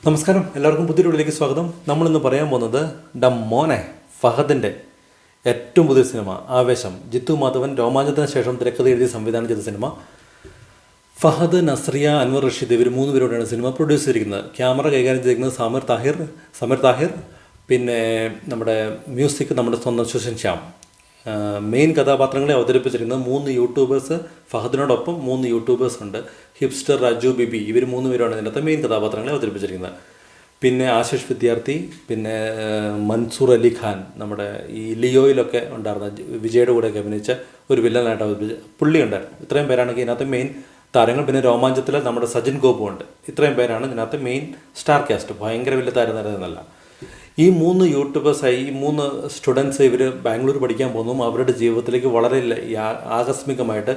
നമസ്കാരം, എല്ലാവർക്കും പുതിയൊരു വീഡിയോയിലേക്ക് സ്വാഗതം. നമ്മളിന്ന് പറയാൻ പോകുന്നത് മോനെ ഫഹദിൻ്റെ ഏറ്റവും പുതിയ സിനിമ ആവേശം. ജിത്തു മാധവൻ രോമാഞ്ചത്തിന് ശേഷം തിരക്കഥ എഴുതി സംവിധാനം ചെയ്ത സിനിമ. ഫഹദ്, നസ്രിയ, അൻവർ റഷീദ് ഇവർ 3 പേരോടാണ് സിനിമ പ്രൊഡ്യൂസ് ചെയ്തിരിക്കുന്നത്. ക്യാമറ കൈകാര്യം ചെയ്തിരിക്കുന്നത് സമീർ താഹിർ. പിന്നെ നമ്മുടെ മ്യൂസിക് നമ്മുടെ സ്വന്തം സുഷൻ ശ്യാം. മെയിൻ കഥാപാത്രങ്ങളെ അവതരിപ്പിച്ചിരിക്കുന്നത് 3 യൂട്യൂബേഴ്സ്. ഫഹദിനോടൊപ്പം 3 യൂട്യൂബേഴ്സ് ഉണ്ട്. ഹിപ്സ്റ്റർ, രാജു, ബിബി ഇവർ 3 പേരാണ് ഇതിനകത്ത് മെയിൻ കഥാപാത്രങ്ങളെ അവതരിപ്പിച്ചിരിക്കുന്നത്. പിന്നെ ആശിഷ് വിദ്യാർത്ഥി, പിന്നെ മൻസൂർ അലി ഖാൻ, നമ്മുടെ ഈ ലിയോയിലൊക്കെ ഉണ്ടായിരുന്ന വിജയുടെ കൂടെയൊക്കെ അഭിനയിച്ച ഒരു വില്ലനായിട്ട് അവതരിപ്പിച്ച പുള്ളി ഉണ്ടായിരുന്നു. ഇത്രയും പേരാണ് ഇതിനകത്ത് മെയിൻ താരങ്ങൾ. പിന്നെ രോമാഞ്ചത്തിൽ നമ്മുടെ സജിൻ ഗോപു ഉണ്ട്. ഇത്രയും പേരാണ് ഇതിനകത്ത് മെയിൻ സ്റ്റാർ കാസ്റ്റ്. ഭയങ്കര വലിയ താരനിരയെന്നല്ല. ഈ 3 യൂട്യൂബേഴ്സായി ഈ 3 സ്റ്റുഡൻസ് ഇവർ ബാംഗ്ലൂർ പഠിക്കാൻ പോകുന്നു. അവരുടെ ജീവിതത്തിലേക്ക് വളരെ ആകസ്മികമായിട്ട്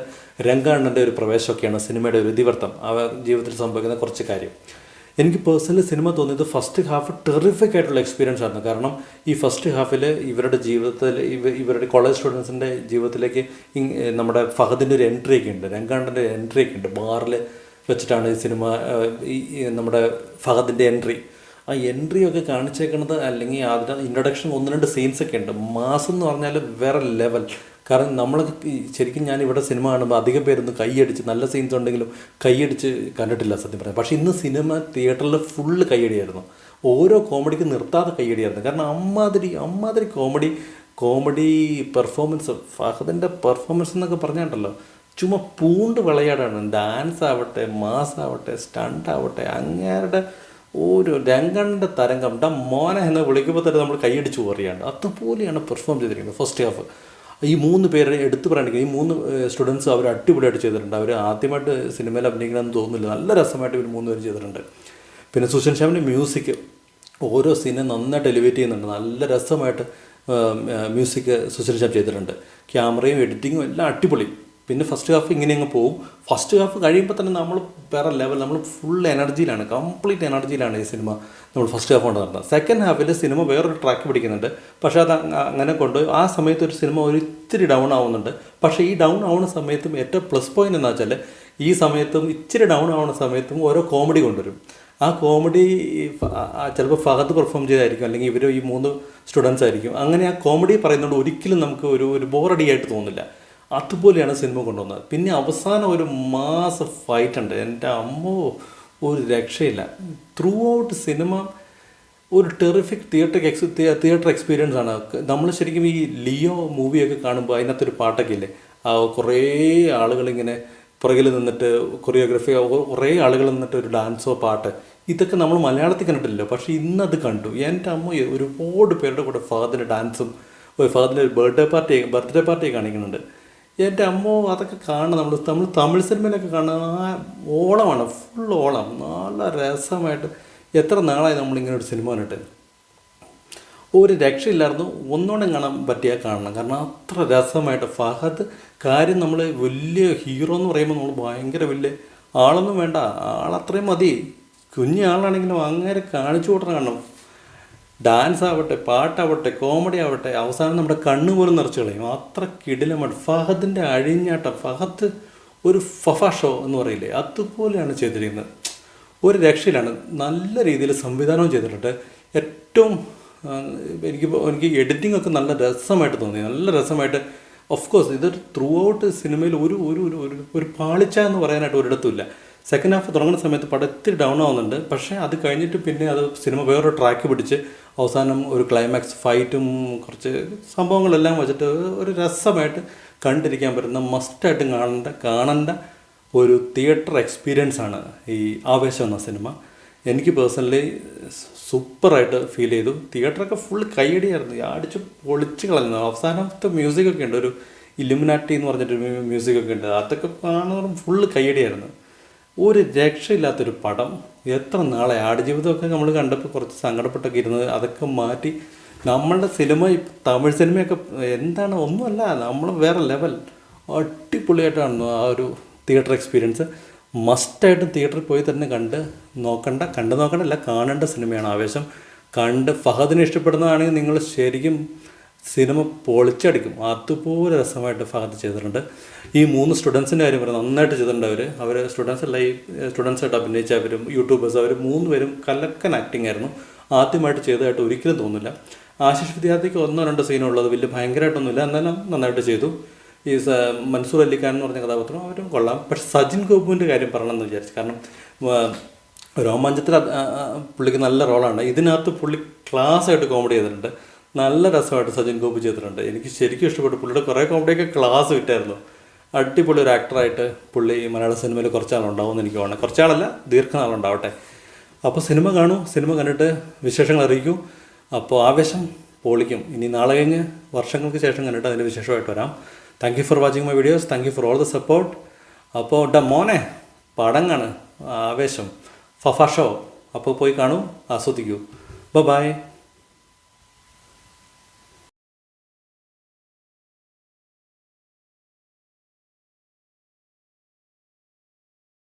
രംഗാണ്ണൻ്റെ ഒരു പ്രവേശമൊക്കെയാണ് സിനിമയുടെ ഒരു ഇതിവൃത്തം. ആ ജീവിതത്തിൽ സംഭവിക്കുന്ന കുറച്ച് കാര്യം. എനിക്ക് പേഴ്സണലി സിനിമ തോന്നിയത് ഫസ്റ്റ് ഹാഫ് ടെറിഫിക് ആയിട്ടുള്ള എക്സ്പീരിയൻസ് ആയിരുന്നു. കാരണം ഈ ഫസ്റ്റ് ഹാഫിൽ ഇവരുടെ ജീവിതത്തിൽ ഇവരുടെ കോളേജ് സ്റ്റുഡൻസിൻ്റെ ജീവിതത്തിലേക്ക് നമ്മുടെ ഫഹദിൻ്റെ ഒരു എൻട്രി ഒക്കെ ഉണ്ട്, രംഗാണ്ണൻ്റെ എൻട്രി ഒക്കെ ഉണ്ട്. ബാറിൽ വെച്ചിട്ടാണ് ഈ സിനിമ നമ്മുടെ ഫഹദിൻ്റെ എൻട്രി. ആ എൻട്രി ഒക്കെ കാണിച്ചേക്കണത്, അല്ലെങ്കിൽ അതിൻ്റെ ഇൻട്രൊഡക്ഷൻ 1-2 സീൻസൊക്കെ ഉണ്ട്. മാസം എന്ന് പറഞ്ഞാൽ വേറെ ലെവൽ. കാരണം നമ്മൾ ശരിക്കും ഞാൻ ഇവിടെ സിനിമ കാണുമ്പോൾ അധികം പേരൊന്നും കൈയടിച്ച്, നല്ല സീൻസ് ഉണ്ടെങ്കിലും കൈയടിച്ച് കണ്ടിട്ടില്ല സത്യം പറയാം. പക്ഷേ ഇന്ന് സിനിമ തിയേറ്ററിൽ ഫുള്ള് കൈയടിയായിരുന്നു. ഓരോ കോമഡിക്ക് നിർത്താതെ കൈയടിയായിരുന്നു. കാരണം അമ്മാതിരി കോമഡി പെർഫോമൻസ്. ഫഹദിൻ്റെ പെർഫോമൻസ് എന്നൊക്കെ പറഞ്ഞാണ്ടല്ലോ ചുമ്മാ പൂണ്ട് വിളയാടാണ്. ഡാൻസ് ആവട്ടെ, മാസ് ആവട്ടെ, സ്റ്റണ്ട് ആവട്ടെ, അങ്ങേരുടെ ഒരു രംഗണ്ണൻ്റെ തരംഗം. മോനെ എന്ന് വിളിക്കുമ്പോൾ തന്നെ നമ്മൾ കൈയടിച്ച് പറയാണ്ട് അതുപോലെയാണ് പെർഫോം ചെയ്തിരിക്കുന്നത് ഫസ്റ്റ് ഹാഫ്. ഈ 3 പേരെ എടുത്തു പറയണമെങ്കിൽ ഈ 3 സ്റ്റുഡൻസ് അവർ അടിപൊളിയായിട്ട് ചെയ്തിട്ടുണ്ട്. അവർ ആദ്യമായിട്ട് സിനിമയിൽ അഭിനയിക്കണമെന്ന് തോന്നുന്നില്ല. നല്ല രസമായിട്ട് ഇവർ 3 പേര് ചെയ്തിട്ടുണ്ട്. പിന്നെ സുഷൻ ശ്യാമിൻ്റെ മ്യൂസിക് ഓരോ സീനെ നന്നായിട്ട് എലിവേറ്റ് ചെയ്യുന്നുണ്ട്. നല്ല രസമായിട്ട് മ്യൂസിക് സുഷൻ ശ്യാം ചെയ്തിട്ടുണ്ട്. ക്യാമറയും എഡിറ്റിങ്ങും എല്ലാം അടിപൊളി. പിന്നെ ഫസ്റ്റ് ഹാഫ് ഇങ്ങനെ അങ്ങ് പോകും. ഫസ്റ്റ് ഹാഫ് കഴിയുമ്പോൾ തന്നെ നമ്മൾ വേറെ ലെവൽ, നമ്മൾ ഫുൾ എനർജിയിലാണ്, കംപ്ലീറ്റ് എനർജിയിലാണ് ഈ സിനിമ നമ്മൾ ഫസ്റ്റ് ഹാഫ് കൊണ്ട് നടന്നത്. സെക്കൻഡ് ഹാഫിൽ സിനിമ വേറൊരു ട്രാക്ക് പിടിക്കുന്നുണ്ട്. പക്ഷേ അത് അങ്ങനെ കൊണ്ട് ആ സമയത്ത് ഒരു സിനിമ ഒരു ഇത്തിരി ഡൗൺ ആവുന്നുണ്ട്. പക്ഷേ ഈ ഡൗൺ ആവുന്ന സമയത്തും ഏറ്റവും പ്ലസ് പോയിൻ്റ് എന്ന് വെച്ചാൽ ഈ സമയത്തും ഇച്ചിരി ഡൗൺ ആവുന്ന സമയത്തും ഓരോ കോമഡി കൊണ്ടുവരും. ആ കോമഡി ചിലപ്പോൾ ഫഹദ് പെർഫോം ചെയ്തായിരിക്കും, അല്ലെങ്കിൽ ഇവർ ഈ 3 സ്റ്റുഡൻസ് ആയിരിക്കും. അങ്ങനെ ആ കോമഡി പറയുന്നതുകൊണ്ട് ഒരിക്കലും നമുക്ക് ഒരു ബോറടിയായിട്ട് തോന്നില്ല. അതുപോലെയാണ് സിനിമ കൊണ്ടുവന്നത്. പിന്നെ അവസാനം ഒരു മാസ് ഫൈറ്റ് ഉണ്ട്. എൻ്റെ അമ്മോ, ഒരു രക്ഷയില്ല. ത്രൂ ഔട്ട് സിനിമ ഒരു ടെറിഫിക് തിയേറ്റർ എക്സ്പീരിയൻസ് ആണ്. നമ്മൾ ശരിക്കും ഈ ലിയോ മൂവിയൊക്കെ കാണുമ്പോൾ അതിനകത്തൊരു പാട്ടൊക്കെ ഇല്ലേ, കുറേ ആളുകളിങ്ങനെ പുറകിൽ നിന്നിട്ട് കൊറിയോഗ്രഫി, കുറേ ആളുകൾ നിന്നിട്ട് ഒരു ഡാൻസോ പാട്ട്, ഇതൊക്കെ നമ്മൾ മലയാളത്തിൽ കണ്ടിട്ടില്ലല്ലോ. പക്ഷേ ഇന്നത് കണ്ടു. എൻ്റെ അമ്മ, ഒരുപാട് പേരുടെ കൂടെ ഫഹദിൻ്റെ ഡാൻസും ഫഹദിൻ്റെ ബർത്ത്ഡേ പാർട്ടി കാണിക്കുന്നുണ്ട്. എൻ്റെ അമ്മോ, അതൊക്കെ കാണണം. നമ്മൾ തമിഴ് സിനിമയിലൊക്കെ കാണുന്ന ആ ഓളമാണ്, ഫുൾ ഓളം. നല്ല രസമായിട്ട് എത്ര നാളായി നമ്മളിങ്ങനെ ഒരു സിനിമ കണ്ടിട്ട്. ഒരു രക്ഷയില്ലായിരുന്നു. ഒന്നുകൂടെ കാണാൻ പറ്റിയാൽ കാണണം. കാരണം അത്ര രസമായിട്ട് ഫഹദ് കാര്യം, നമ്മൾ വലിയ ഹീറോ എന്ന് പറയുമ്പോൾ നമ്മൾ ഭയങ്കര വലിയ ആളൊന്നും വേണ്ട, ആളത്രയും മതി. കുഞ്ഞാളാണെങ്കിലും അങ്ങനെ കാണിച്ചു കൂട്ടണം. കാണണം. ഡാൻസ് ആവട്ടെ, പാട്ടാവട്ടെ, കോമഡി ആവട്ടെ, അവസാനം നമ്മുടെ കണ്ണ് പോലും നിറച്ച് കളയും. അത്ര കിടിലമാണ് ഫഹദിൻ്റെ അഴിഞ്ഞാട്ടം. ഫഹദ് ഒരു ഷോ എന്ന് പറയില്ലേ, അതുപോലെയാണ് ചെയ്തിരിക്കുന്നത്. ഒരു രക്ഷയിലാണ്. നല്ല രീതിയിൽ സംവിധാനവും ചെയ്തിട്ടുണ്ട്. ഏറ്റവും എനിക്ക് എഡിറ്റിംഗ് ഒക്കെ നല്ല രസമായിട്ട് തോന്നി. നല്ല രസമായിട്ട്. ഓഫ് കോഴ്സ് ഇതൊരു ത്രൂ ഔട്ട് സിനിമയിൽ ഒരു പാളിച്ച എന്ന് പറയാനായിട്ട് ഒരിടത്തുമില്ല. സെക്കൻഡ് ഹാഫ് തുടങ്ങുന്ന സമയത്ത് പടം ഇത്തിരി ഡൗൺ ആവുന്നുണ്ട്. പക്ഷേ അത് കഴിഞ്ഞിട്ട് പിന്നെ അത് സിനിമ വേറൊരു ട്രാക്ക് പിടിച്ച് അവസാനം ഒരു ക്ലൈമാക്സ് ഫൈറ്റും കുറച്ച് സംഭവങ്ങളെല്ലാം വെച്ചിട്ട് ഒരു രസമായിട്ട് കണ്ടിരിക്കാൻ പറ്റുന്ന, മസ്റ്റായിട്ടും കാണേണ്ട ഒരു തിയേറ്റർ എക്സ്പീരിയൻസ് ആണ് ഈ ആവേശം എന്ന സിനിമ. എനിക്ക് പേഴ്സണലി സൂപ്പറായിട്ട് ഫീൽ ചെയ്തു. തിയേറ്ററൊക്കെ ഫുൾ കൈയടിയായിരുന്നു, അടിച്ച് പൊളിച്ച് കളഞ്ഞു. അവസാനത്തെ മ്യൂസിക്കൊക്കെ ഉണ്ട്, ഒരു ഇലുമിനാറ്റി എന്ന് പറഞ്ഞിട്ട് മ്യൂസിക്കൊക്കെ ഉണ്ട്. അതൊക്കെ കാണുന്നതും ഫുള്ള് കൈയടിയായിരുന്നു. ഒരു രക്ഷയില്ലാത്തൊരു പടം. എത്ര നാളെ ആടുജീവിതമൊക്കെ നമ്മൾ കണ്ടപ്പോൾ കുറച്ച് സങ്കടപ്പെട്ടൊക്കെ ഇരുന്നത്, അതൊക്കെ മാറ്റി നമ്മളുടെ സിനിമ, തമിഴ് സിനിമയൊക്കെ എന്താണ്, ഒന്നുമല്ല, നമ്മൾ വേറെ ലെവൽ. അടിപൊളിയായിട്ടാണ് ആ ഒരു തിയേറ്റർ എക്സ്പീരിയൻസ്. മസ്റ്റായിട്ടും തിയേറ്ററിൽ പോയി തന്നെ കണ്ട് നോക്കണ്ടല്ല, കാണേണ്ട സിനിമയാണ് ആവേശം. ഫഹദിനെ ഇഷ്ടപ്പെടുന്നതാണെങ്കിൽ നിങ്ങൾ ശരിക്കും സിനിമ പൊളിച്ചടിക്കും. അതുപോലെ രസമായിട്ട് ഫഹദ് ചെയ്തിട്ടുണ്ട്. ഈ 3 സ്റ്റുഡൻസിൻ്റെ കാര്യം പറയാം, നന്നായിട്ട് ചെയ്തിട്ടുണ്ട്. അവർ സ്റ്റുഡൻസ് അല്ല, ഈ സ്റ്റുഡൻസായിട്ട് അഭിനയിച്ചവരും യൂട്യൂബേഴ്സ്, അവർ 3 പേരും കലക്കൻ ആക്ടിങ് ആയിരുന്നു. ആദ്യമായിട്ട് ചെയ്തതായിട്ട് ഒരിക്കലും തോന്നില്ല. ആശിഷ് വിദ്യാർത്ഥിക്ക് 1-2 സീനുള്ളത്, വലിയ ഭയങ്കരമായിട്ടൊന്നുമില്ല, എന്നാലും നന്നായിട്ട് ചെയ്തു. ഈ മൻസൂർ അലിഖാൻ എന്ന് പറഞ്ഞ കഥാപാത്രം അവരും കൊള്ളാം. പക്ഷെ സജിൻ ഗോപുവിൻ്റെ കാര്യം പറയണമെന്ന് വിചാരിച്ചു. കാരണം രോമാഞ്ചത്തിൽ പുള്ളിക്ക് നല്ല റോളാണ്. ഇതിനകത്ത് പുള്ളി ക്ലാസ്സായിട്ട് കോമഡി ചെയ്തിട്ടുണ്ട്. നല്ല രസമായിട്ട് സജിൻ ഗോപു ചെയ്തിട്ടുണ്ട്. എനിക്ക് ശരിക്കും ഇഷ്ടപ്പെട്ടു. പുള്ളിയുടെ കുറേ കോമഡിയൊക്കെ ക്ലാസ് വിറ്റായിരുന്നു. അടിപൊളി ഒരു ആക്ടറായിട്ട് പുള്ളി മലയാള സിനിമയിൽ കുറച്ചാളുണ്ടാവുമെന്ന് എനിക്ക് തോന്നുന്നു. കുറച്ചാളല്ല, ദീർഘനാളുണ്ടാവട്ടെ. അപ്പോൾ സിനിമ കാണൂ, സിനിമ കണ്ടിട്ട് വിശേഷങ്ങൾ അറിയിക്കൂ. അപ്പോൾ ആവേശം പൊളിക്കും. ഇനി നാളെ കഴിഞ്ഞ് വർഷങ്ങൾക്ക് ശേഷം കണ്ടിട്ട് അതിൻ്റെ വിശേഷമായിട്ട് വരാം. Thank you for watching my videos. Thank you for all the support. അപ്പോൾ മോനെ പടങ്ങാണ് ആവേശം, ഫഫ ഷോ. അപ്പോൾ പോയി കാണൂ, ആസ്വദിക്കൂ. ബൈ.